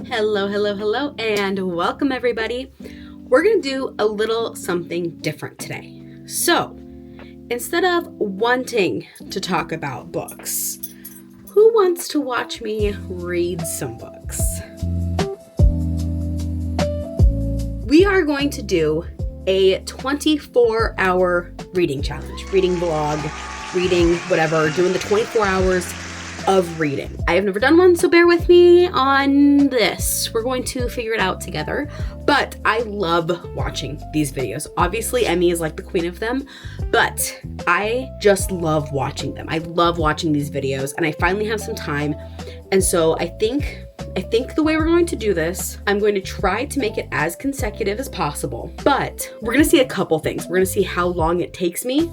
Hello, hello, hello, and welcome everybody. We're gonna do a little something different today. So, instead of wanting to talk about books, who wants to watch me read some books? We are going to do a 24-hour reading challenge, reading vlog, reading whatever, doing the 24 hours of reading. I have never done one, so bear with me on this. We're going to figure it out together, but I love watching these videos. Obviously, Emmy is like the queen of them, but I just love watching them. I love watching these videos, and I finally have some time, and so I think the way we're going to do this, I'm going to try to make it as consecutive as possible, but we're gonna see a couple things. We're gonna see how long it takes me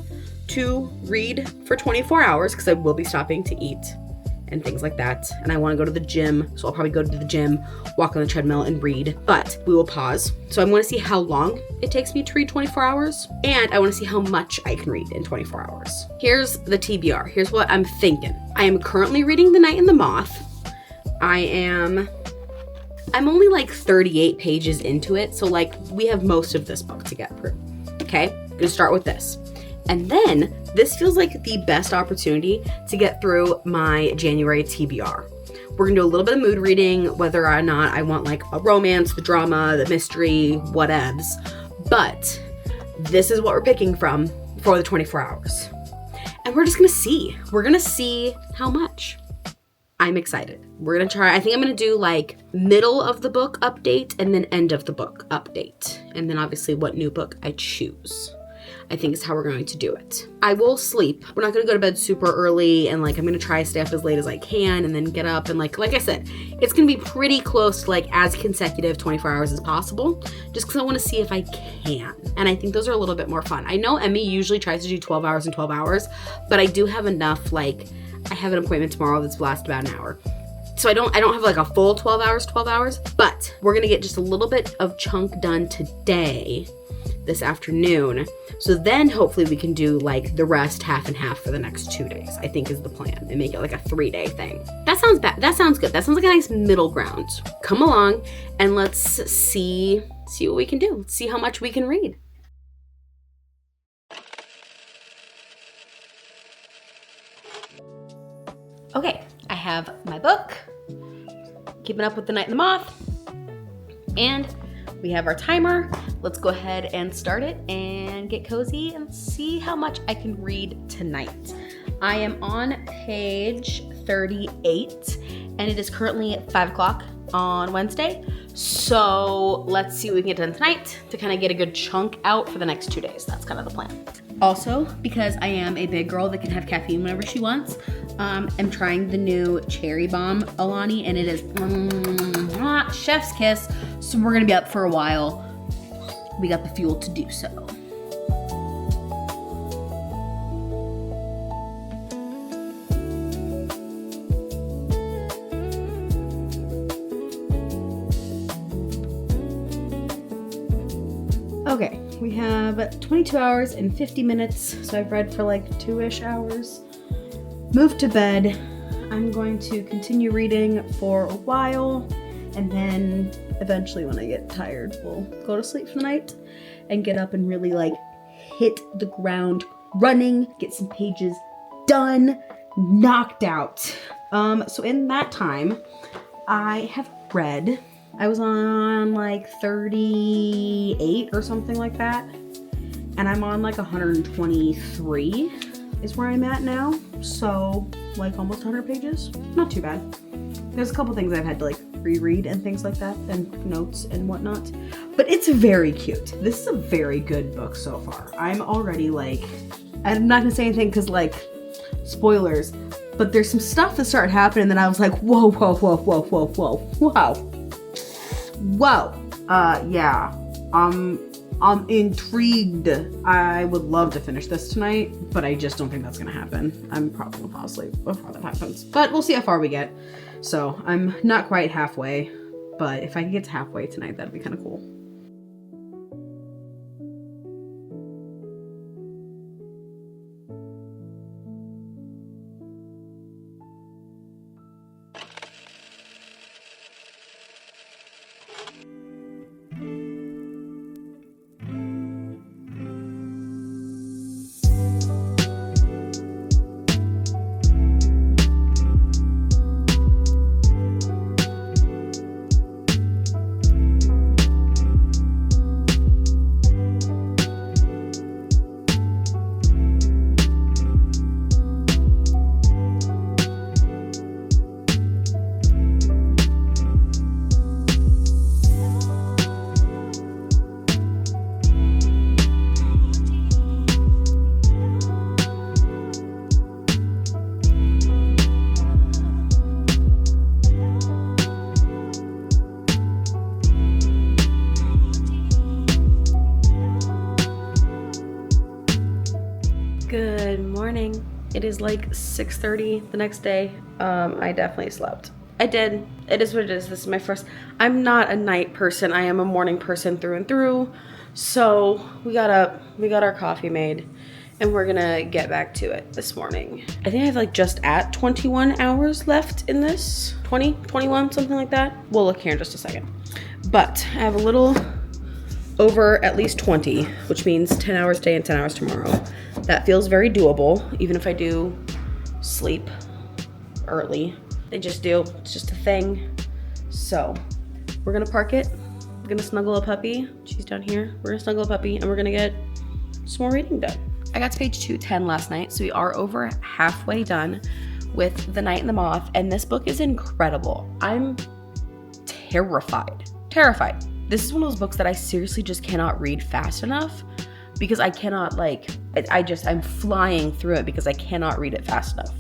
to read for 24 hours, because I will be stopping to eat and things like that. And I want to go to the gym, so I'll probably go to the gym, walk on the treadmill and read, but we will pause. So I want to see how long it takes me to read 24 hours, and I want to see how much I can read in 24 hours. Here's the TBR. Here's what I'm thinking. I am currently reading The Night and the Moth. I'm only like 38 pages into it, so like we have most of this book to get through. Okay, I'm gonna start with this. And then this feels like the best opportunity to get through my January TBR. We're gonna do a little bit of mood reading, whether or not I want like a romance, the drama, the mystery, whatevs. But this is what we're picking from for the 24 hours. And we're just gonna see. We're gonna see how much. I'm excited. We're gonna try, I think I'm gonna do like middle of the book update and then end of the book update. And then obviously what new book I choose, I think is how we're going to do it. I will sleep. We're not gonna go to bed super early, and like I'm gonna try to stay up as late as I can and then get up, and like I said, it's gonna be pretty close to like as consecutive 24 hours as possible, just because I want to see if I can. And I think those are a little bit more fun. I know Emmy usually tries to do 12 hours and 12 hours, but I do have enough, like I have an appointment tomorrow that's last about an hour. So I don't have like a full 12 hours, but we're gonna get just a little bit of chunk done today, this afternoon. So then hopefully we can do like the rest half and half for the next 2 days, I think is the plan, and make it like a 3-day thing. That sounds bad. That sounds good. That sounds like a nice middle ground. Come along and let's see what we can do. Let's see how much we can read. Okay, I have my book, Keeping Up with the Night and the Moth, and we have our timer. Let's go ahead and start it and get cozy and see how much I can read tonight. I am on page 38 and it is currently at 5 o'clock on Wednesday. So let's see what we can get done tonight to kind of get a good chunk out for the next 2 days. That's kind of the plan. Also, because I am a big girl that can have caffeine whenever she wants, I'm trying the new Cherry Bomb Alani, and it is chef's kiss. So we're gonna be up for a while. We got the fuel to do so. Okay, we have 22 hours and 50 minutes, so I've read for like 2-ish hours. Moved to bed. I'm going to continue reading for a while, and then eventually when I get tired, we'll go to sleep for the night and get up and really like hit the ground running, get some pages done, knocked out. So in that time, I have read, I was on like 38 or something like that, and I'm on like 123 is where I'm at now. So like almost 100 pages, not too bad. There's a couple things I've had to like reread and things like that, and notes and whatnot, but it's very cute. This is a very good book so far. I'm already like, I'm not gonna say anything because like spoilers, but there's some stuff that started happening that I was like, whoa, yeah, I'm intrigued. I would love to finish this tonight, but I just don't think that's gonna happen. I'm probably gonna fall asleep before that happens, but we'll see how far we get. So I'm not quite halfway, but if I can get to halfway tonight, that'd be kind of cool. Good morning. It is like 6:30 the next day. I definitely slept. I did. It is what it is. This is my first. I'm not a night person. I am a morning person through and through. So we got up, we got our coffee made, and we're gonna get back to it this morning. I think I have like just at 21 hours left in this. 20, 21, something like that. We'll look here in just a second. But I have a little over at least 20, which means 10 hours today and 10 hours tomorrow. That feels very doable, even if I do sleep early. They just do. It's just a thing. So we're gonna park it. We're gonna snuggle a puppy. She's down here. We're gonna snuggle a puppy and we're gonna get some more reading done. I got to page 210 last night, so we are over halfway done with The Night and the Moth, and this book is incredible. I'm terrified. This is one of those books that I seriously just cannot read fast enough because I cannot I'm flying through it because I cannot read it fast enough.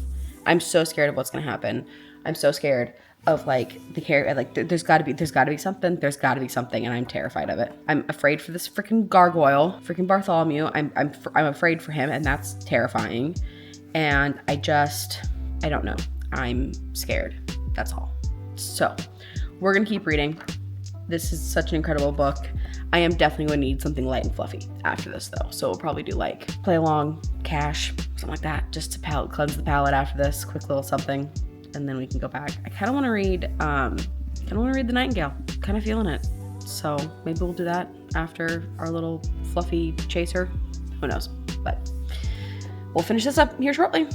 I'm so scared of what's gonna happen. I'm so scared of like the character, like there's gotta be something, and I'm terrified of it. I'm afraid for this freaking gargoyle, freaking Bartholomew. I'm afraid for him, and that's terrifying. And I don't know. I'm scared. That's all. So we're gonna keep reading. This is such an incredible book. I am definitely going to need something light and fluffy after this though. So we'll probably do like play along, cash, something like that, just to cleanse the palate after this, quick little something, and then we can go back. I kind of want to read, The Nightingale. Kind of feeling it. So maybe we'll do that after our little fluffy chaser. Who knows? But we'll finish this up here shortly.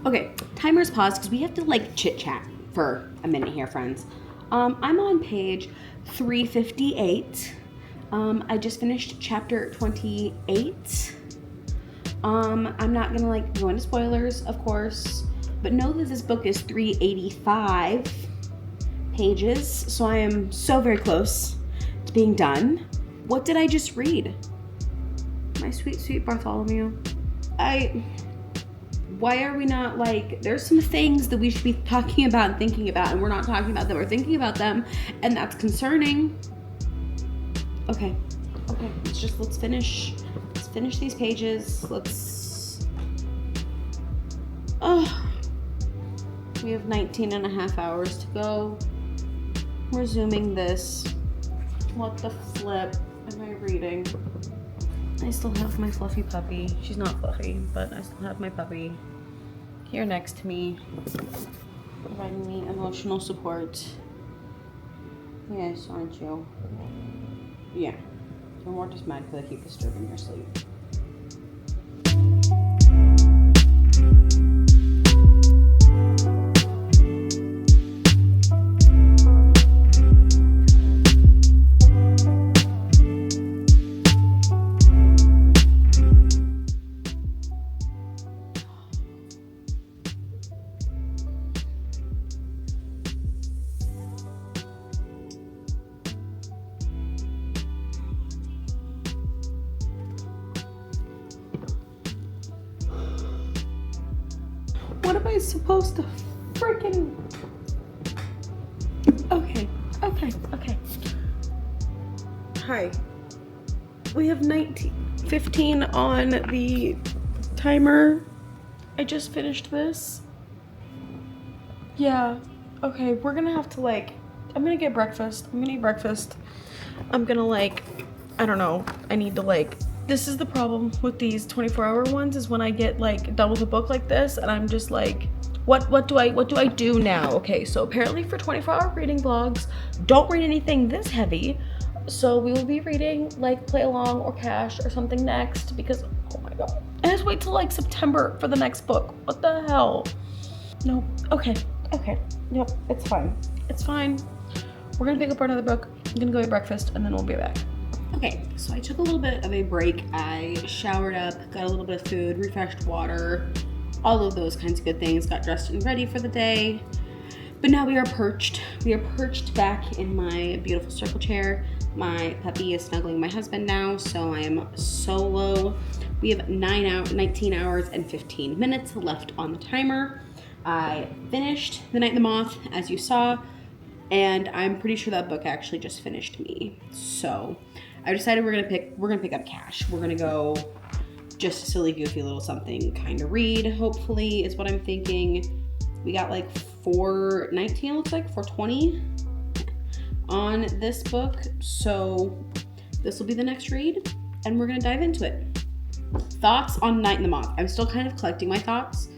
Okay, timer's paused because we have to like chit chat for a minute here, friends. I'm on page 358. I just finished chapter 28. I'm not gonna like go into spoilers, of course, but know that this book is 385 pages, so I am so very close to being done. What did I just read? My sweet, sweet Bartholomew. Why are we not like, there's some things that we should be talking about and thinking about, and we're not talking about them or thinking about them, and that's concerning. Okay, let's finish these pages. We have 19 and a half hours to go. Resuming this. What the flip am I reading? I still have my fluffy puppy. She's not fluffy, but I still have my puppy here next to me, providing me emotional support. Yes, aren't you? Yeah. So we're just mad because I keep disturbing your sleep. What am I supposed to freaking... Okay. Hi. We have 15 on the timer. I just finished this. Yeah. Okay, we're gonna have to like... I'm gonna get breakfast. I'm gonna eat breakfast. I'm gonna like... I don't know. I need to like... This is the problem with these 24-hour ones, is when I get like done with a book like this and I'm just like, what do I do now? Okay, so apparently for 24-hour reading vlogs, don't read anything this heavy. So we will be reading like play along or cash or something next, because oh my god, I have to wait till like September for the next book. What the hell? No. Okay. Yep, it's fine. We're gonna pick up another book. I'm gonna go eat breakfast and then we'll be back. Okay, so I took a little bit of a break. I showered up, got a little bit of food, refreshed water, all of those kinds of good things, got dressed and ready for the day. But now we are perched. We are perched back in my beautiful circle chair. My puppy is snuggling my husband now, so I am solo. We have 19 hours and 15 minutes left on the timer. I finished The Night and the Moth, as you saw, and I'm pretty sure that book actually just finished me. So I decided we're gonna pick up Cash. We're gonna go just a silly, goofy little something kind of read, hopefully, is what I'm thinking. We got like $4.19, looks like, $4.20 on this book. So this will be the next read, and we're gonna dive into it. Thoughts on Night and the Moth. I'm still kind of collecting my thoughts,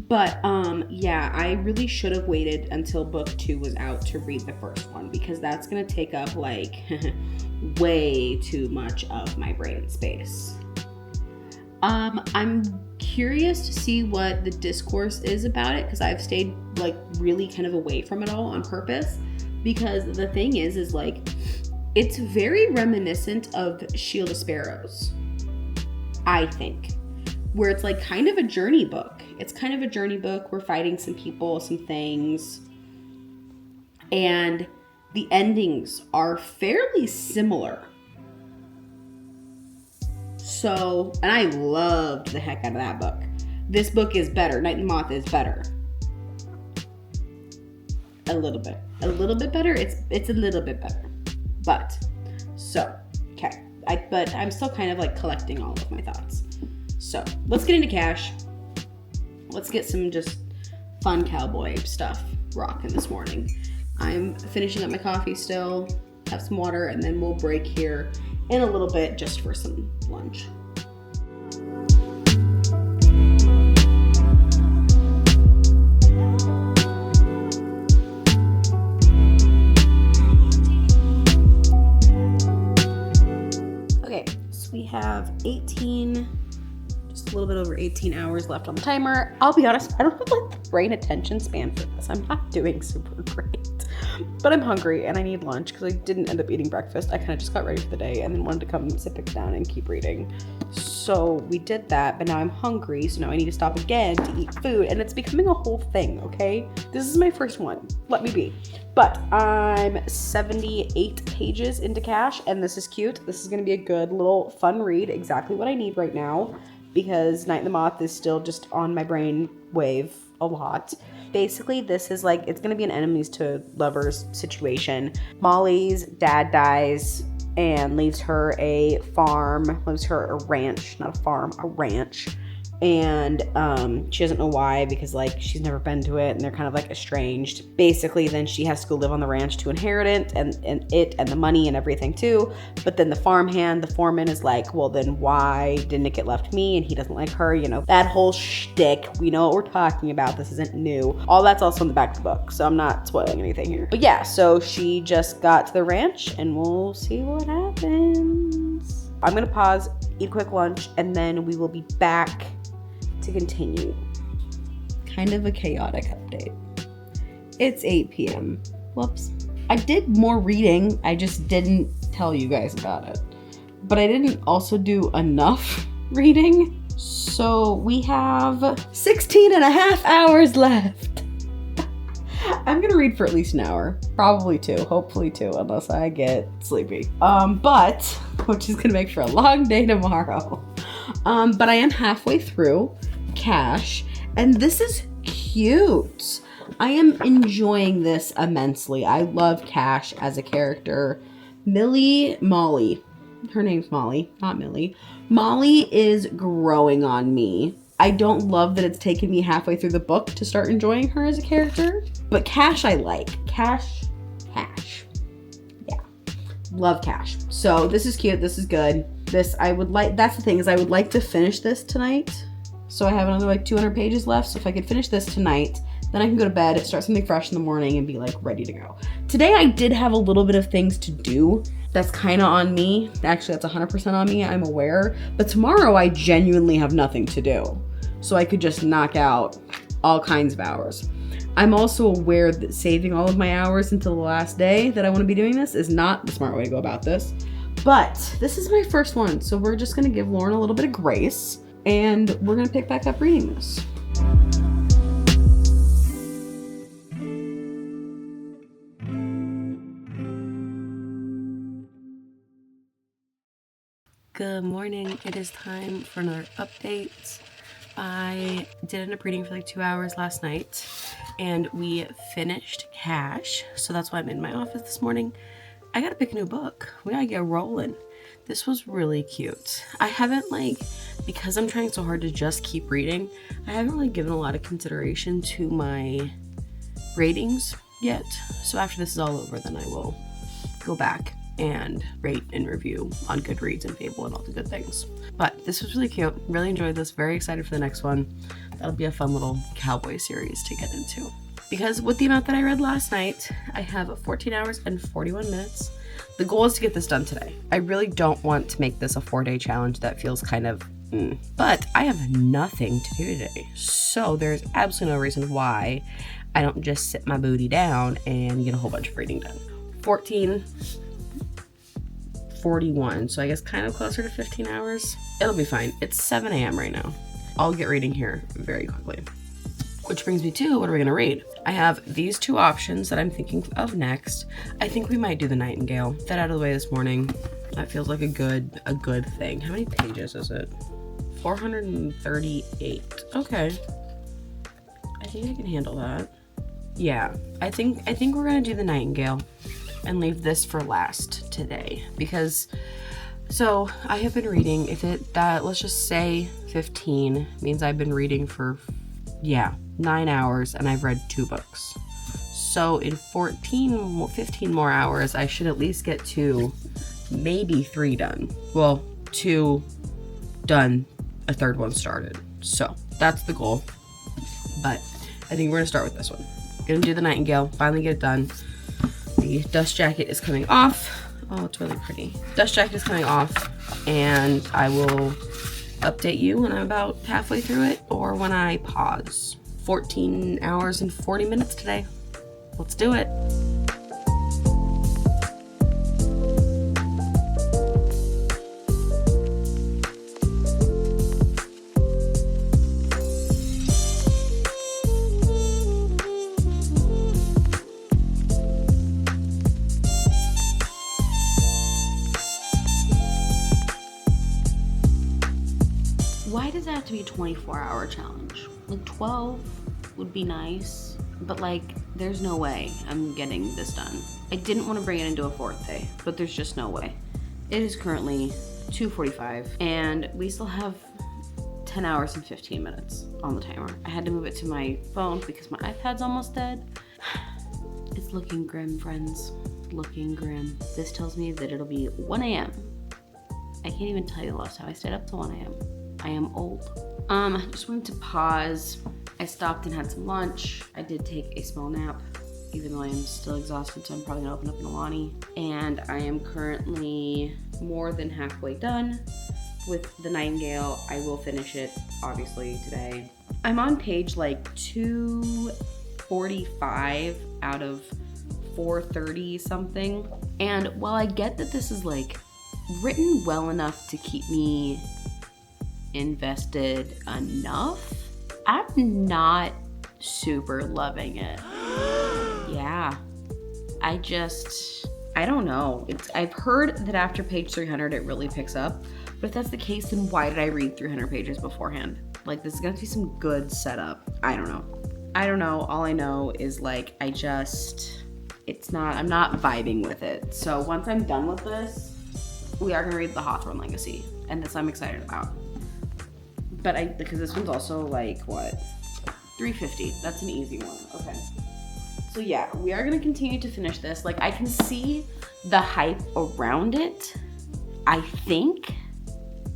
but yeah, I really should have waited until book 2 was out to read the first one, because that's gonna take up like way too much of my brain space. I'm curious to see what the discourse is about it, because I've stayed like really kind of away from it all on purpose, because the thing is like, it's very reminiscent of Shield of Sparrows, I think, where it's like kind of a journey book. It's kind of a journey book. We're fighting some people, some things, and the endings are fairly similar. So, and I loved the heck out of that book. This book is better. Night and the Moth is better. A little bit better. It's a little bit better. But, so, okay. But I'm still kind of like collecting all of my thoughts. So, let's get into Cash. Let's get some just fun cowboy stuff rocking this morning. I'm finishing up my coffee still, have some water, and then we'll break here in a little bit just for some lunch. Okay, so we have just a little bit over 18 hours left on the timer. I'll be honest, I don't have like the brain attention span for this. I'm not doing super great. But I'm hungry and I need lunch because I didn't end up eating breakfast. I kind of just got ready for the day and then wanted to come sit back down and keep reading. So we did that, but now I'm hungry, so now I need to stop again to eat food, and it's becoming a whole thing, okay? This is my first one. Let me be. But I'm 78 pages into Cash, and this is cute. This is going to be a good little fun read, exactly what I need right now, because Night and the Moth is still just on my brain wave a lot. Basically, this is like, it's going to be an enemies to lovers situation. Molly's dad dies and leaves her a farm, leaves her a ranch, not a farm, a ranch. And she doesn't know why, because like she's never been to it and they're kind of like estranged. Basically, then she has to go live on the ranch to inherit it and the money and everything too. But then the farmhand, the foreman, is like, well, then why didn't it get left to me? And he doesn't like her, you know, that whole shtick. We know what we're talking about. This isn't new. All that's also in the back of the book, so I'm not spoiling anything here. But yeah, so she just got to the ranch and we'll see what happens. I'm gonna pause, eat a quick lunch, and then we will be back to continue. Kind of a chaotic update. It's 8 p.m. Whoops. I did more reading, I just didn't tell you guys about it. But I didn't also do enough reading. So we have 16 and a half hours left. I'm gonna read for at least an hour. Probably 2, hopefully 2, unless I get sleepy. But, which is gonna make for a long day tomorrow. But I am halfway through Cash, and this is cute. I am enjoying this immensely. I love Cash as a character. Molly, her name's Molly, not Millie. Molly is growing on me. I don't love that it's taken me halfway through the book to start enjoying her as a character, but Cash I like. Cash. Yeah, love Cash. So this is cute, this is good. That's the thing, is I would like to finish this tonight. So I have another like 200 pages left. So if I could finish this tonight, then I can go to bed, start something fresh in the morning, and be like ready to go. Today I did have a little bit of things to do. That's kind of on me. Actually, that's 100% on me, I'm aware. But tomorrow I genuinely have nothing to do. So I could just knock out all kinds of hours. I'm also aware that saving all of my hours until the last day that I want to be doing this is not the smart way to go about this. But this is my first one, so we're just gonna give Lauren a little bit of grace, and we're gonna pick back up reading this. Good morning. It is time for another update. I did end up reading for like 2 hours last night and we finished Cash. So that's why I'm in my office this morning. I gotta pick a new book. We gotta get rolling. This was really cute. I haven't because I'm trying so hard to just keep reading, I haven't really given a lot of consideration to my ratings yet. So after this is all over, then I will go back and rate and review on Goodreads and Fable and all the good things. But this was really cute. Really enjoyed this. Very excited for the next one. That'll be a fun little cowboy series to get into. Because with the amount that I read last night, I have 14 hours and 41 minutes. The goal is to get this done today. I really don't want to make this a 4-day challenge that feels kind of but I have nothing to do today. So there's absolutely no reason why I don't just sit my booty down and get a whole bunch of reading done. 14:41, so I guess kind of closer to 15 hours. It'll be fine. It's 7 a.m. right now. I'll get reading here very quickly. Which brings me to, what are we gonna read? I have these two options that I'm thinking of next. I think we might do The Nightingale. That out of the way this morning. That feels like a good thing. How many pages is it? 438. Okay. I think I can handle that. Yeah, I think we're gonna do The Nightingale and leave this for last today because so I have been reading, let's just say 15 means I've been reading for 9 hours and I've read 2 books. So in 15 more hours I should at least get 2, maybe 3 done. Well, 2 done, a 3rd one started. So that's the goal. But I think we're gonna start with this one. Gonna do The Nightingale, finally get it done. The dust jacket is coming off. Oh, it's really pretty. Dust jacket is coming off, and I will update you when I'm about halfway through it or when I pause. 14 hours and 40 minutes today. Let's do it. Why does it have to be a 24-hour challenge? 12 would be nice, but there's no way I'm getting this done. I didn't want to bring it into a 4th day, but there's just no way. It is currently 2:45 and we still have 10 hours and 15 minutes on the timer. I had to move it to my phone because my iPad's almost dead. It's looking grim, friends. Looking grim. This tells me that it'll be 1 a.m. I can't even tell you the last time I stayed up till 1 a.m. I am old. I just wanted to pause. I stopped and had some lunch. I did take a small nap, even though I am still exhausted, so I'm probably gonna open up an Alani. And I am currently more than halfway done with The Nightingale. I will finish it, obviously, today. I'm on page 245 out of 430 something. And while I get that this is written well enough to keep me invested enough, I'm not super loving it. Yeah, I don't know. I've heard that after page 300 it really picks up, but if that's the case, then why did I read 300 pages beforehand? This is gonna be some good setup. I don't know. All I know is I'm not vibing with it. So once I'm done with this, we are gonna read The Hawthorne Legacy, and this I'm excited about. But because this one's also what? 350. That's an easy one. Okay. So yeah, we are gonna continue to finish this. I can see the hype around it, I think.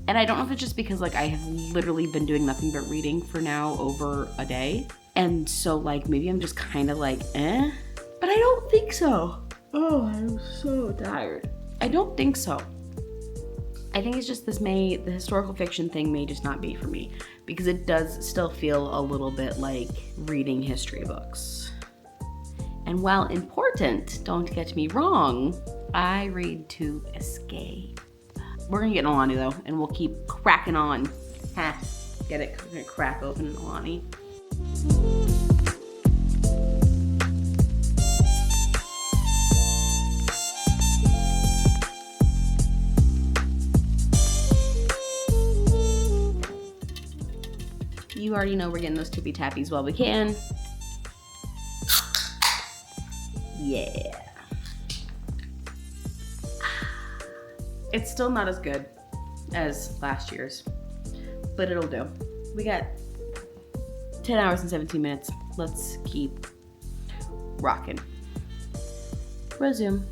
And I don't know if it's just because I have literally been doing nothing but reading for now over a day. And so maybe I'm just kind of eh? But I don't think so. Oh, I'm so tired. I don't think so. I think it's just the historical fiction thing may just not be for me because it does still feel a little bit like reading history books. And while important, don't get me wrong, I read to escape. We're gonna get an Alani though, and we'll keep cracking on. Ha, get it? We're gonna crack open an Alani. you already know we're getting those tippy tappies while we can. Yeah. It's still not as good as last year's, but it'll do. We got 10 hours and 17 minutes. Let's keep rocking. Resume.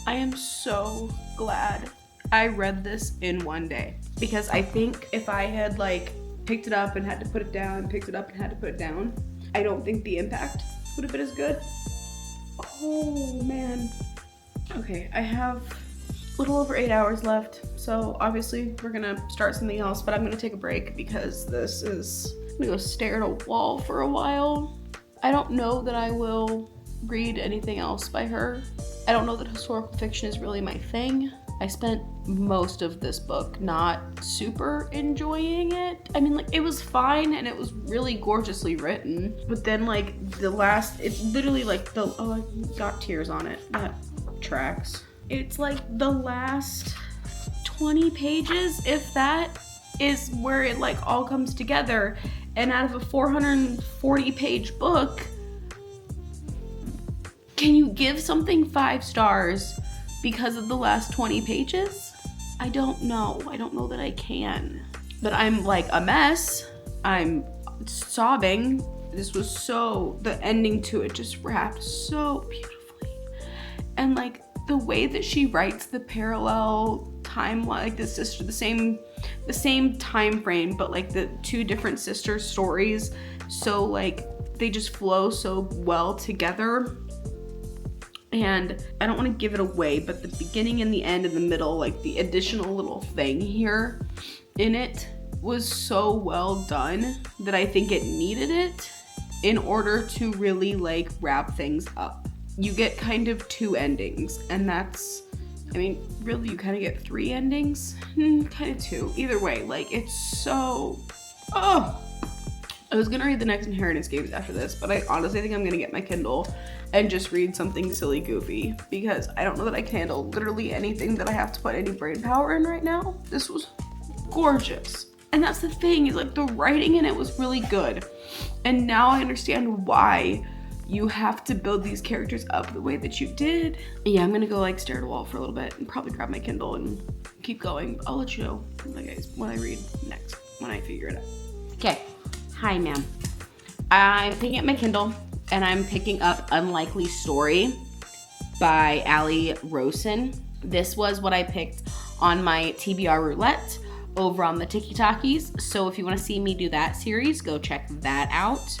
I am so glad I read this in one day, because I think if I had like picked it up and had to put it down, picked it up and had to put it down, I don't think the impact would have been as good. Oh man. Okay, I have a little over 8 hours left, so obviously we're gonna start something else, but I'm gonna take a break because I'm gonna go stare at a wall for a while. I don't know that I will read anything else by her. I don't know that historical fiction is really my thing. I spent most of this book not super enjoying it. I mean, like, it was fine and it was really gorgeously written, but then like it's literally like oh, I got tears on it. That tracks. It's like the last 20 pages, if that, is where it like all comes together. And out of a 440 page book, can you give something 5 stars because of the last 20 pages? I don't know. I don't know that I can. But I'm like a mess. I'm sobbing. The ending to it just wrapped so beautifully. And like the way that she writes the parallel timeline, like the same time frame, but like the 2 different sister stories. So like they just flow so well together. And I don't want to give it away, but the beginning and the end and the middle, like the additional little thing here in it was so well done that I think it needed it in order to really like wrap things up. You get kind of 2 endings, and that's, I mean, really you kind of get 3 endings, kind of 2. Either way, like it's so, oh. I was gonna read the next Inheritance Games after this, but I honestly think I'm gonna get my Kindle and just read something silly goofy, because I don't know that I can handle literally anything that I have to put any brain power in right now. This was gorgeous. And that's the thing, is like the writing in it was really good. And now I understand why you have to build these characters up the way that you did. Yeah, I'm gonna go like stare at a wall for a little bit and probably grab my Kindle and keep going. I'll let you know, guys, when I read next, when I figure it out. Okay. Hi, ma'am. I'm picking up my Kindle and I'm picking up Unlikely Story by Ali Rosen. This was what I picked on my TBR roulette over on the Tiki Talkies. So if you want to see me do that series, go check that out.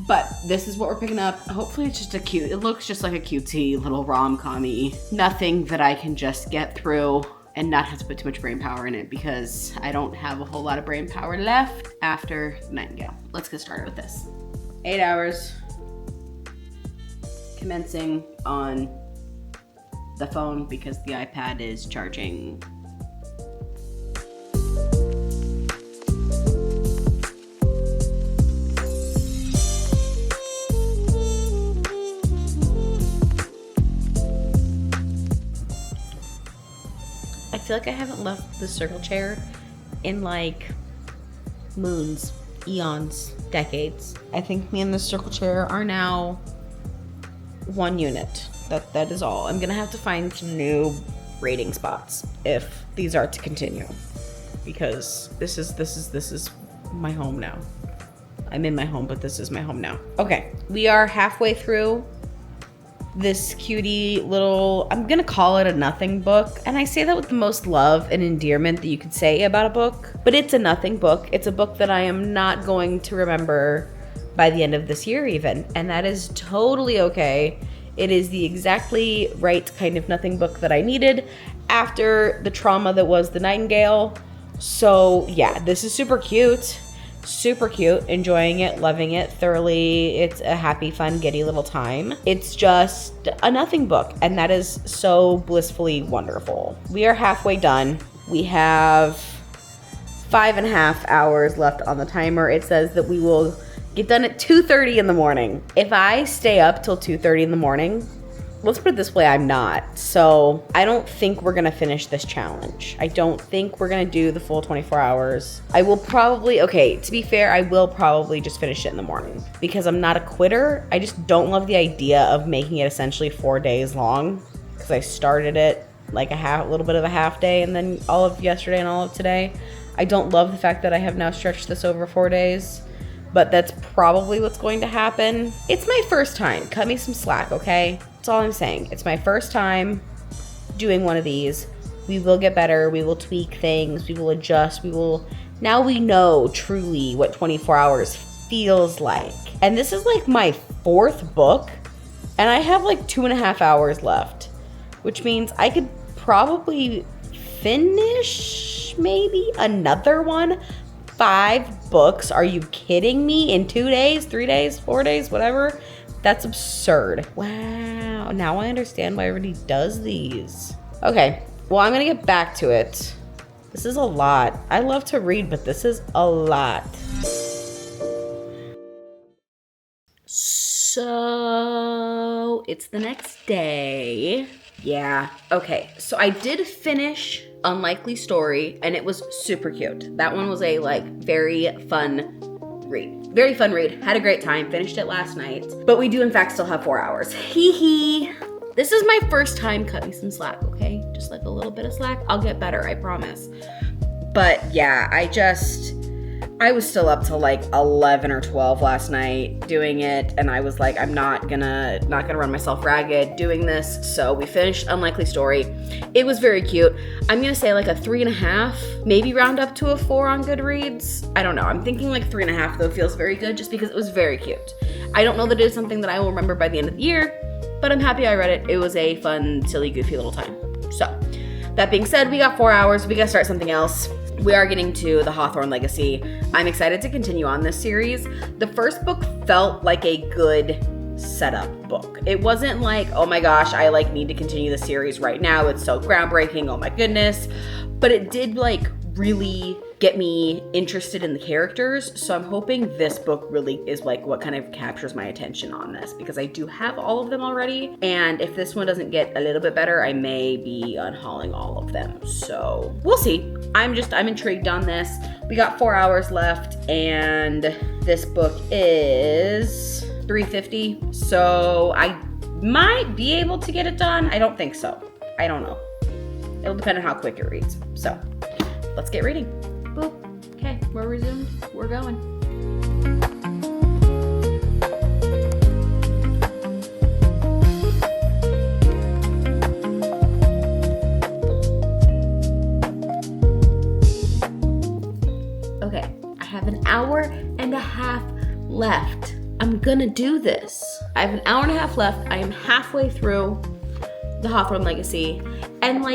But this is what we're picking up. Hopefully it's just it looks just like a cutesy little rom-com-y. Nothing that I can just get through and not have to put too much brain power in it, because I don't have a whole lot of brain power left after Nightingale. Let's get started with this. 8 hours, commencing on the phone because the iPad is charging. I feel like I haven't left the circle chair in like moons, eons, decades. I think me and the circle chair are now one unit. That is all. I'm gonna have to find some new rating spots if these are to continue, because this is my home now. I'm in my home, but this is my home now. Okay, we are halfway through this cutie little, I'm gonna call it a nothing book, and I say that with the most love and endearment that you could say about a book, but it's a nothing book. It's a book that I am not going to remember by the end of this year even, and that is totally okay. It is the exactly right kind of nothing book that I needed after the trauma that was the Nightingale. So yeah, this is super cute, enjoying it, loving it thoroughly. It's a happy, fun, giddy little time. It's just a nothing book, and that is so blissfully wonderful. We are halfway done. We have 5.5 hours left on the timer. It says that we will get done at 2:30 in the morning. If I stay up till 2:30 in the morning, let's put it this way, I'm not. So I don't think we're gonna finish this challenge. I don't think we're gonna do the full 24 hours. I will probably, okay, to be fair, I will probably just finish it in the morning because I'm not a quitter. I just don't love the idea of making it essentially 4 days long because I started it like a little bit of a half day and then all of yesterday and all of today. I don't love the fact that I have now stretched this over 4 days, but that's probably what's going to happen. It's my first time. Cut me some slack, okay? That's all I'm saying. It's my first time doing one of these. We will get better. We will tweak things. We will adjust. Now we know truly what 24 hours feels like. And this is like my 4th book, and I have like 2.5 hours left, which means I could probably finish maybe another one. 5 books? Are you kidding me? In 2 days, 3 days, 4 days, whatever? That's absurd. Wow, now I understand why everybody does these. Okay, well, I'm gonna get back to it. This is a lot. I love to read, but this is a lot. So, it's the next day. Yeah, okay, so I did finish Unlikely Story, and it was super cute. That one was a very fun read. Very fun read. Had a great time. Finished it last night. But we do in fact still have 4 hours. Hee hee. This is my first time. Cut me some slack, okay? Just like a little bit of slack. I'll get better, I promise. But yeah, I was still up till like 11 or 12 last night doing it, and I was like, I'm not gonna run myself ragged doing this. So we finished Unlikely Story. It was very cute. I'm gonna say like a 3.5, maybe round up to a 4 on Goodreads. I don't know. I'm thinking like 3.5 though feels very good just because it was very cute. I don't know that it is something that I will remember by the end of the year, but I'm happy I read it. It was a fun, silly, goofy little time. So that being said, we got 4 hours. We gotta start something else. We are getting to the Hawthorne Legacy. I'm excited to continue on this series. The first book felt like a good setup book. It wasn't like, oh my gosh, I need to continue the series right now. It's so groundbreaking. Oh my goodness. But it did really get me interested in the characters. So I'm hoping this book really is what kind of captures my attention on this, because I do have all of them already. And if this one doesn't get a little bit better, I may be unhauling all of them. So we'll see. I'm intrigued on this. We got 4 hours left, and this book is $3.50. So I might be able to get it done. I don't think so. I don't know. It'll depend on how quick it reads. So let's get reading. Boop. Okay, we're resumed. We're going. Okay, I have an hour and a half left. I'm gonna do this. I have an hour and a half left. I am halfway through the Hawthorne Legacy, and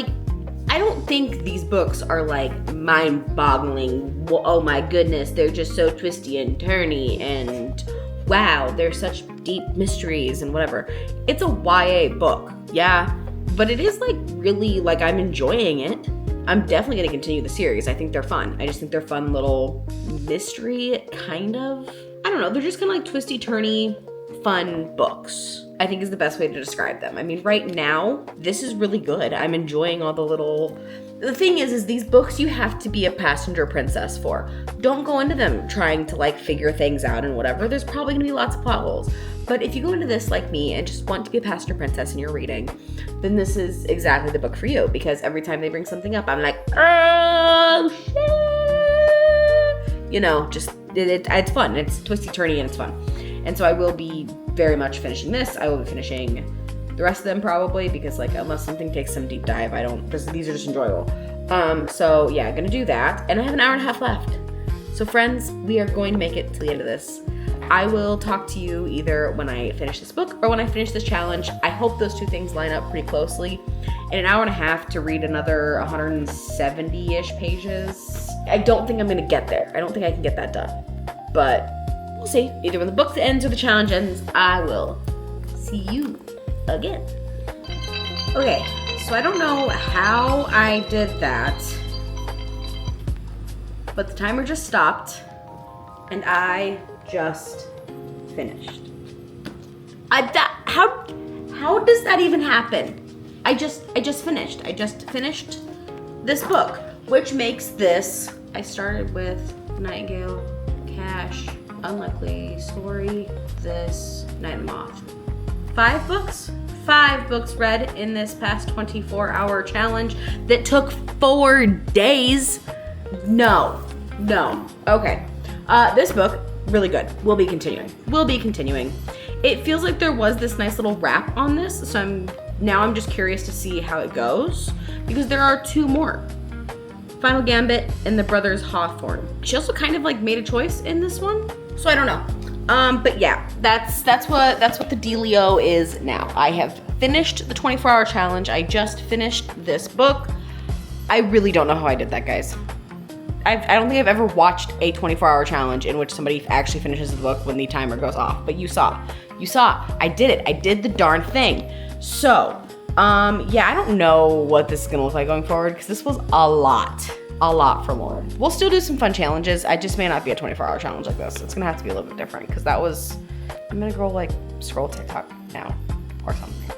I don't think these books are mind-boggling. Oh my goodness, they're just so twisty and turny, and wow, they're such deep mysteries and whatever. It's a YA book, yeah, but it is really I'm enjoying it. I'm definitely gonna continue the series. I think they're fun. I just think they're fun little mystery kind of. I don't know. They're just kind of twisty, turny, fun books, I think is the best way to describe them. I mean, right now, this is really good. I'm enjoying all the little... The thing is these books you have to be a passenger princess for. Don't go into them trying to figure things out and whatever. There's probably gonna be lots of plot holes. But if you go into this like me and just want to be a passenger princess in your reading, then this is exactly the book for you, because every time they bring something up, I'm like, oh shit! It's fun. It's twisty, turny, and it's fun. And so I will be very much finishing this. I will be finishing the rest of them probably, because unless something takes some deep dive, these are just enjoyable. So yeah, I'm gonna do that. And I have an hour and a half left. So friends, we are going to make it to the end of this. I will talk to you either when I finish this book or when I finish this challenge. I hope those two things line up pretty closely. In an hour and a half to read another 170-ish pages. I don't think I'm gonna get there. I don't think I can get that done. But we'll see. Either when the book ends or the challenge ends, I will see you again. Okay, so I don't know how I did that. but the timer just stopped and I just finished. How does that even happen? I just finished. I just finished this book, which makes this, I started with Nightingale, Cash, Unlikely Story, this, Night and the Moth. 5 books? 5 books read in this past 24-hour challenge that took 4 days. No. Okay. This book, really good. We'll be continuing. It feels like there was this nice little wrap on this, so I'm just curious to see how it goes, because there are 2 more. Final Gambit and the Brothers Hawthorne. She also kind of like made a choice in this one, so I don't know. But yeah, that's what the dealio is now. I have finished the 24-hour challenge. I just finished this book. I really don't know how I did that, guys. I don't think I've ever watched a 24-hour challenge in which somebody actually finishes the book when the timer goes off, but you saw, I did it. I did the darn thing. So, yeah, I don't know what this is gonna look like going forward, because this was a lot for Lauren. We'll still do some fun challenges. I just may not be a 24-hour challenge like this. It's gonna have to be a little bit different, because I'm gonna go like scroll TikTok now or something.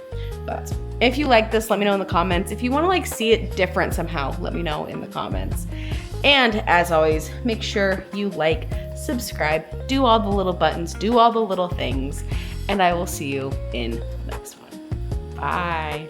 But if you like this, let me know in the comments. If you wanna like see it different somehow, let me know in the comments. And as always, make sure you like, subscribe, do all the little buttons, do all the little things, and I will see you in the next one. Bye.